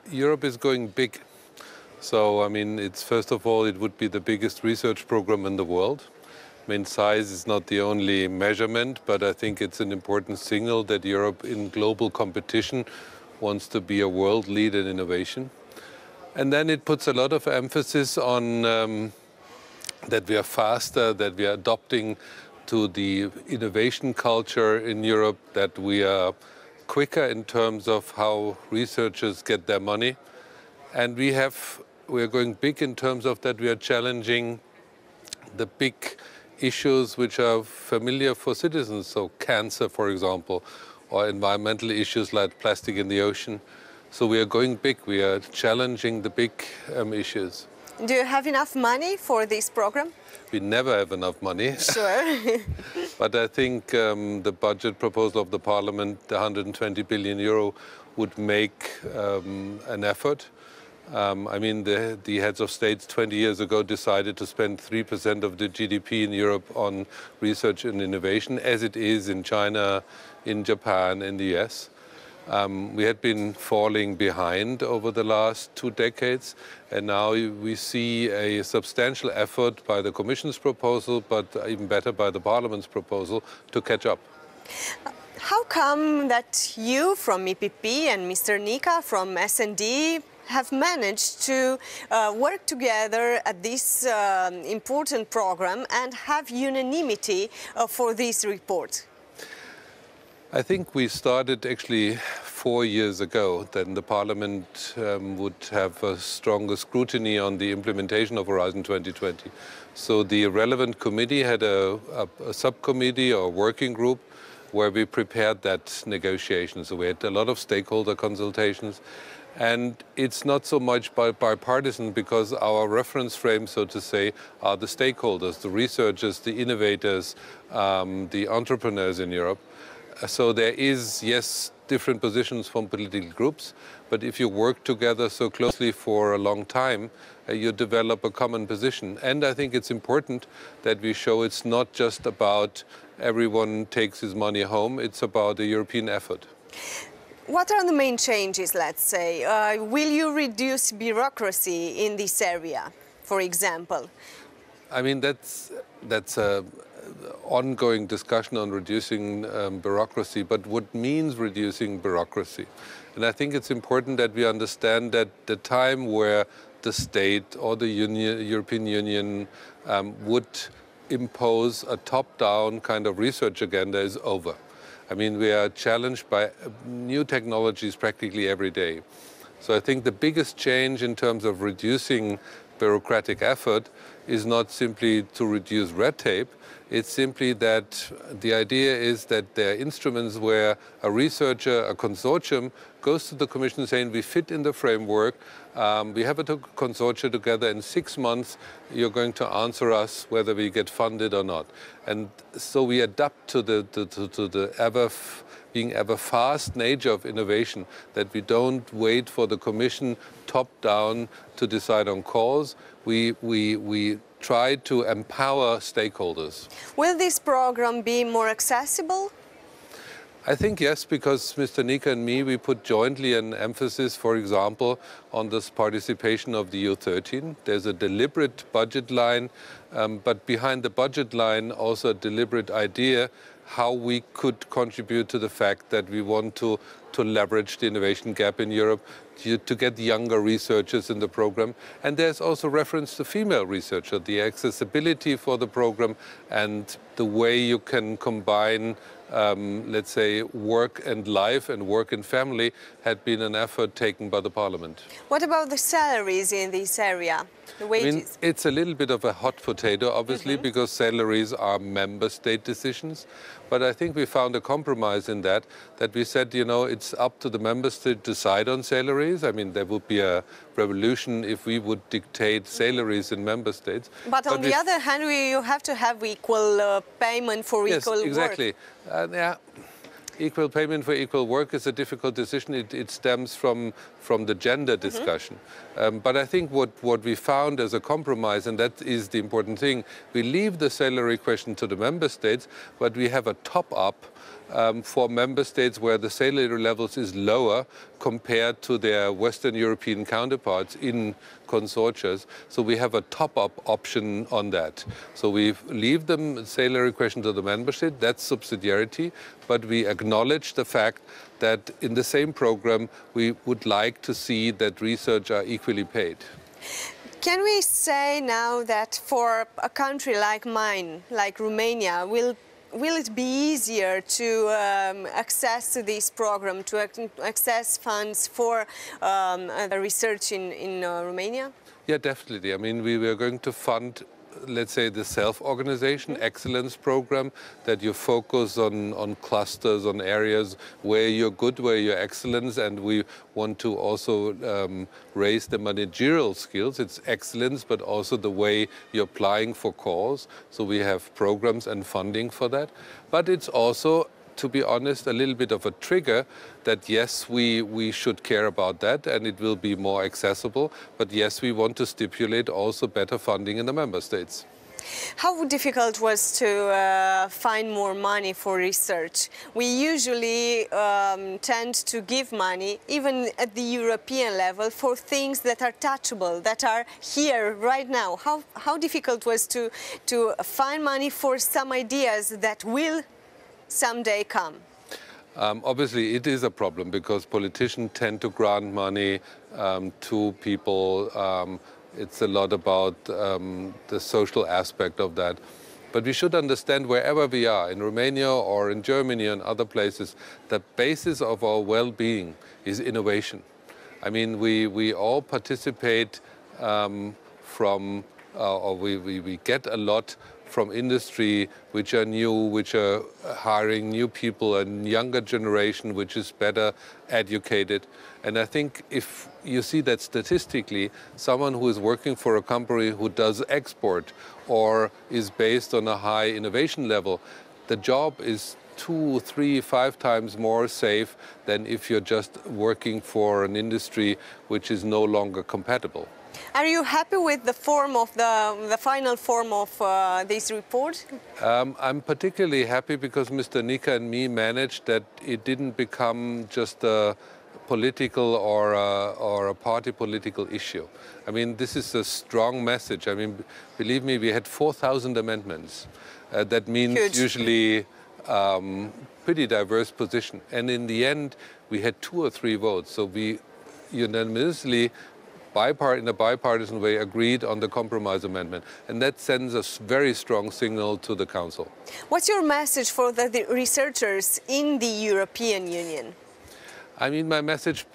Europe is going big. So, it's first of all, it would be the biggest research program in the world. Size is not the only measurement, but I think it's an important signal that Europe in global competition wants to be a world leader in innovation. And then it puts a lot of emphasis on that we are faster, that we are adopting to the innovation culture in Europe, that we are quicker in terms of how researchers get their money. And we are going big in terms of that we are challenging the big issues which are familiar for citizens, so cancer, for example, or environmental issues like plastic in the ocean. So we are going big, we are challenging the big issues. Do you have enough money for this program? We never have enough money. Sure. But I think the budget proposal of the Parliament, the 120 billion euro, would make an effort. The heads of states 20 years ago decided to spend 3% of the GDP in Europe on research and innovation, as it is in China, in Japan, in the US. We had been falling behind over the last 2 decades, and now we see a substantial effort by the Commission's proposal, but even better by the Parliament's proposal, to catch up. How come that you from EPP and Mr. Nika from S&D have managed to work together at this important program and have unanimity for this report? I think we started actually 4 years ago. Then the Parliament would have a stronger scrutiny on the implementation of Horizon 2020. So the relevant committee had a subcommittee or working group where we prepared that negotiation. So we had a lot of stakeholder consultations. And it's not so much bipartisan because our reference frame, so to say, are the stakeholders, the researchers, the innovators, the entrepreneurs in Europe. So there is, yes, different positions from political groups, but if you work together so closely for a long time, you develop a common position. And I think it's important that we show it's not just about everyone takes his money home, it's about a European effort. What are the main changes, let's say? Will you reduce bureaucracy in this area, for example? That's an ongoing discussion on reducing bureaucracy, but what means reducing bureaucracy? And I think it's important that we understand that the time where the state or the European Union would impose a top-down kind of research agenda is over. We are challenged by new technologies practically every day. So I think the biggest change in terms of reducing bureaucratic effort is not simply to reduce red tape. It's simply that the idea is that there are instruments where a researcher, a consortium, goes to the Commission saying, we fit in the framework, we have a consortium together, in 6 months you're going to answer us whether we get funded or not. And so we adapt to the being ever fast nature of innovation, that we don't wait for the Commission top-down to decide on calls. We try to empower stakeholders. Will this program be more accessible? I think yes, because Mr. Nika and me, we put jointly an emphasis, for example, on this participation of the EU13. There's a deliberate budget line, but behind the budget line also a deliberate idea how we could contribute to the fact that we want to leverage the innovation gap in Europe, to get younger researchers in the program. And there's also reference to female researcher, the accessibility for the program and the way you can combine, let's say, work and life and work and family had been an effort taken by the Parliament. What about the salaries in this area, the wages? It's a little bit of a hot potato, obviously, because salaries are member state decisions. But I think we found a compromise in that we said, it's up to the member state to decide on salaries. There would be a revolution if we would dictate salaries in member states. But on the other hand, you have to have equal payment for equal work. Yes, exactly. Equal payment for equal work is a difficult decision. It stems from the gender discussion. But I think what we found as a compromise, and that is the important thing, we leave the salary question to the member states, but we have a top-up for member states where the salary levels is lower compared to their Western European counterparts in consortia. So we have a top-up option on that. So we leave the salary question to the member state, that's subsidiarity, but we acknowledge the fact that in the same program we would like to see that research are equally paid. Can we say now that for a country like mine, like Romania, will it be easier to access this program, to access funds for research in Romania? Yeah, definitely. I mean, we were going to fund, let's say, the self-organization excellence program, that you focus on clusters, on areas where you're good, where you're excellent, and we want to also raise the managerial skills. It's excellence, but also the way you're applying for calls. So we have programs and funding for that. But it's also, to be honest, a little bit of a trigger that yes, we should care about that and it will be more accessible. But yes, we want to stipulate also better funding in the member states. How difficult was to find more money for research? We usually tend to give money, even at the European level, for things that are touchable, that are here right now. How difficult was to find money for some ideas that will someday come? Obviously, it is a problem because politicians tend to grant money to people. It's a lot about the social aspect of that. But we should understand wherever we are, in Romania or in Germany and other places, the basis of our well-being is innovation. I mean, we all participate from, or we get a lot from industry which are new, which are hiring new people, a younger generation which is better educated. And I think if you see that statistically, someone who is working for a company who does export or is based on a high innovation level, the job is 2, 3, 5 times more safe than if you're just working for an industry which is no longer compatible. Are you happy with the form of the final form of this report? I'm particularly happy because Mr. Nika and me managed that it didn't become just a political or a party political issue. I mean, this is a strong message. I mean, believe me, we had 4,000 amendments. That means Huge. usually pretty diverse position. And in the end, we had 2 or 3 votes. So we unanimously, in a bipartisan way, agreed on the compromise amendment. And that sends a very strong signal to the Council. What's your message for the researchers in the European Union? I mean, my message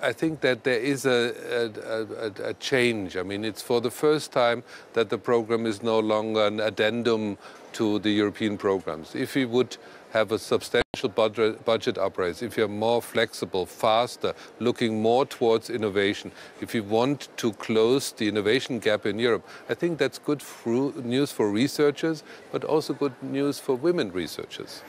I think that there is a change. I mean, it's for the first time that the program is no longer an addendum to the European programs. If we would have a substantial budget uprise, if you're more flexible, faster, looking more towards innovation, if you want to close the innovation gap in Europe, I think that's good news for researchers, but also good news for women researchers.